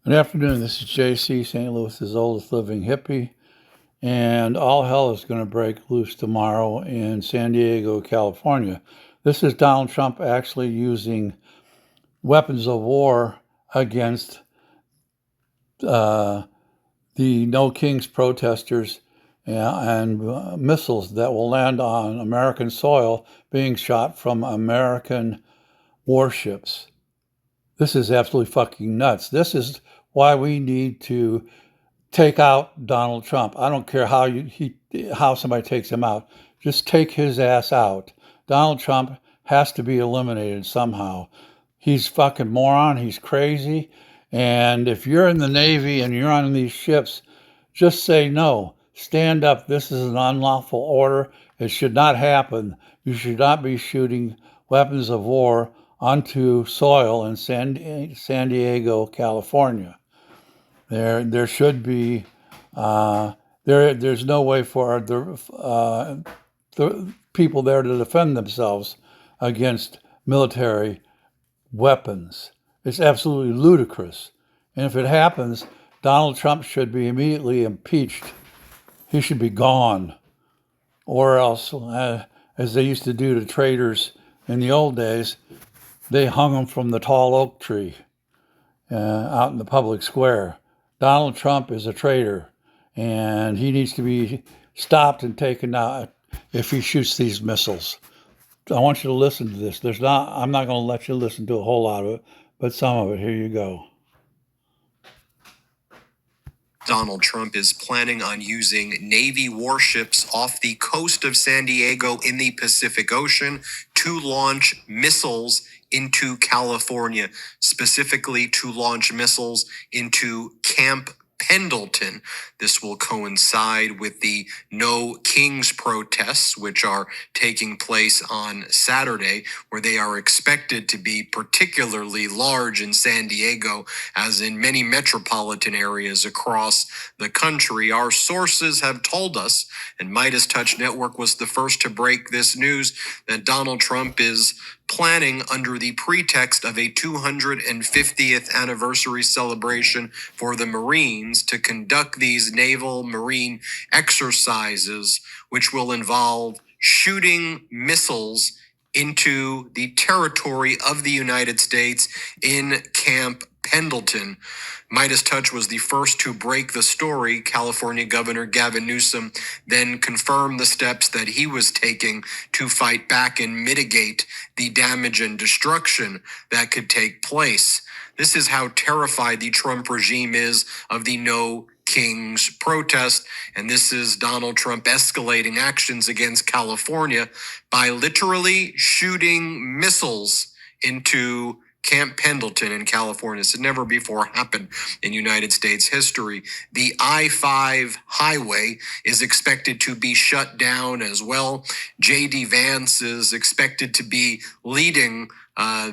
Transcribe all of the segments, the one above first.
Good afternoon. This is JC, St. Louis's oldest living hippie, and all hell is going to break loose tomorrow in San Diego, California. This is Donald Trump actually using weapons of war against uh, the No Kings protesters and missiles that will land on American soil being shot from American warships. This is absolutely fucking nuts. This is why we need to take out Donald Trump. I don't care how somebody takes him out. Just take his ass out. Donald Trump has to be eliminated somehow. He's fucking moron. He's crazy. And if you're in the Navy and you're on these ships, just say no. Stand up. This is an unlawful order. It should not happen. You should not be shooting weapons of war onto soil in San Diego, California. There should be there's no way for the people there to defend themselves against military weapons. It's absolutely ludicrous. And if it happens, Donald Trump should be immediately impeached. He should be gone. Or else, as they used to do to traitors in the old days, they hung them from the tall oak tree out in the public square. Donald Trump is a traitor, and he needs to be stopped and taken out if he shoots these missiles. I want you to listen to this. I'm not going to let you listen to a whole lot of it, but some of it. Here you go. Donald Trump is planning on using Navy warships off the coast of San Diego in the Pacific Ocean to launch missiles into California, specifically to launch missiles into Camp Pendleton. This will coincide with the No Kings protests, which are taking place on Saturday, where they are expected to be particularly large in San Diego, as in many metropolitan areas across the country. Our sources have told us, and Midas Touch Network was the first to break this news, that Donald Trump is planning, under the pretext of a 250th anniversary celebration for the Marines, to conduct these naval marine exercises, which will involve shooting missiles into the territory of the United States in Camp Pendleton. Midas Touch was the first to break the story. California Governor Gavin Newsom then confirmed the steps that he was taking to fight back and mitigate the damage and destruction that could take place. This is how terrified the Trump regime is of the No Kings protest. And this is Donald Trump escalating actions against California by literally shooting missiles into Camp Pendleton in California. This had never before happened in United States history. The I-5 highway is expected to be shut down as well. J.D. Vance is expected to be leading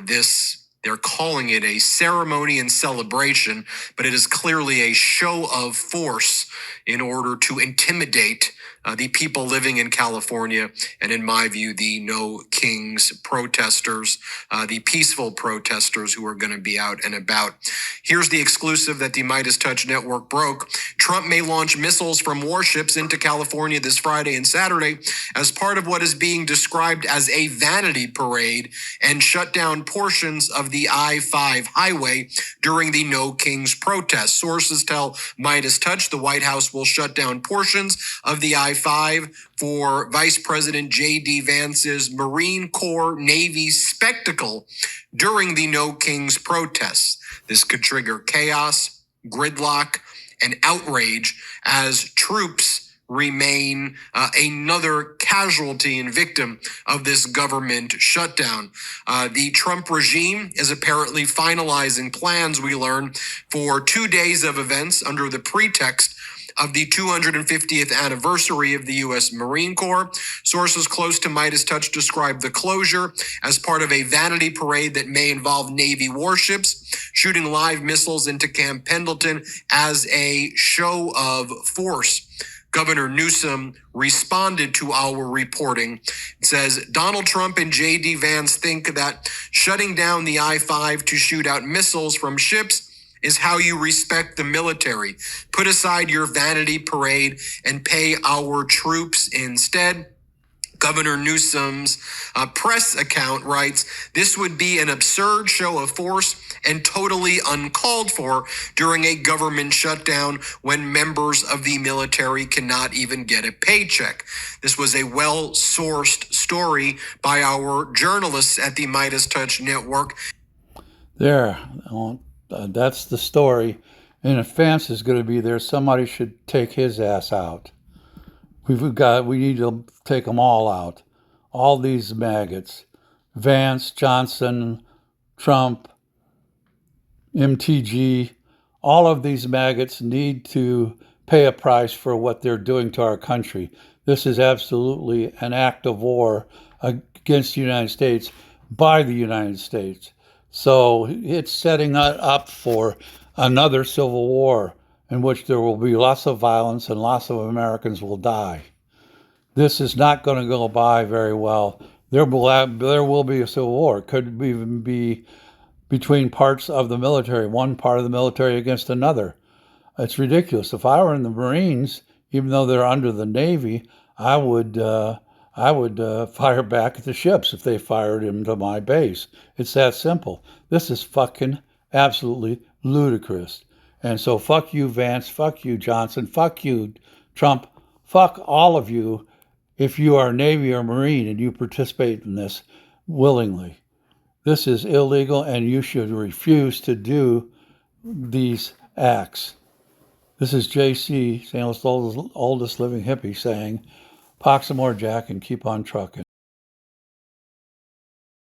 this. They're calling it a ceremony and celebration, but it is clearly a show of force in order to intimidate the people living in California, and in my view, the No Kings protesters, the peaceful protesters who are going to be out and about. Here's the exclusive that the Midas Touch Network broke. Trump may launch missiles from warships into California this Friday and Saturday as part of what is being described as a vanity parade, and shut down portions of the I-5 highway during the No Kings protest. Sources tell Midas Touch the White House will shut down portions of the I-5 for Vice President J.D. Vance's Marine Corps Navy spectacle during the No Kings protests. This could trigger chaos, gridlock, and outrage as troops remain another casualty and victim of this government shutdown. The Trump regime is apparently finalizing plans, we learn, for 2 days of events under the pretext of the 250th anniversary of the U.S. Marine Corps. Sources close to Midas Touch described the closure as part of a vanity parade that may involve Navy warships shooting live missiles into Camp Pendleton as a show of force. Governor Newsom responded to our reporting. It says, Donald Trump and J.D. Vance think that shutting down the I-5 to shoot out missiles from ships is how you respect the military. Put aside your vanity parade and pay our troops instead. Governor Newsom's press account writes, this would be an absurd show of force and totally uncalled for during a government shutdown when members of the military cannot even get a paycheck. This was a well-sourced story by our journalists at the Midas Touch Network. There, that's the story. And if Vance is going to be there, somebody should take his ass out. We need to take them all out. All these maggots. Vance, Johnson, Trump, MTG, all of these maggots need to pay a price for what they're doing to our country. This is absolutely an act of war against the United States by the United States. So it's setting up for another civil war in which there will be lots of violence and lots of Americans will die. This is not going to go by very well. There will be a civil war. It could even be between parts of the military, one part of the military against another. It's ridiculous. If I were in the Marines, even though they're under the Navy, I would fire back at the ships if they fired into my base. It's that simple. This is fucking absolutely ludicrous. And so fuck you, Vance, fuck you, Johnson, fuck you, Trump, fuck all of you if you are Navy or Marine and you participate in this willingly. This is illegal and you should refuse to do these acts. This is JC, St. Louis' oldest living hippie, saying, "Pox some more, Jack, and keep on trucking."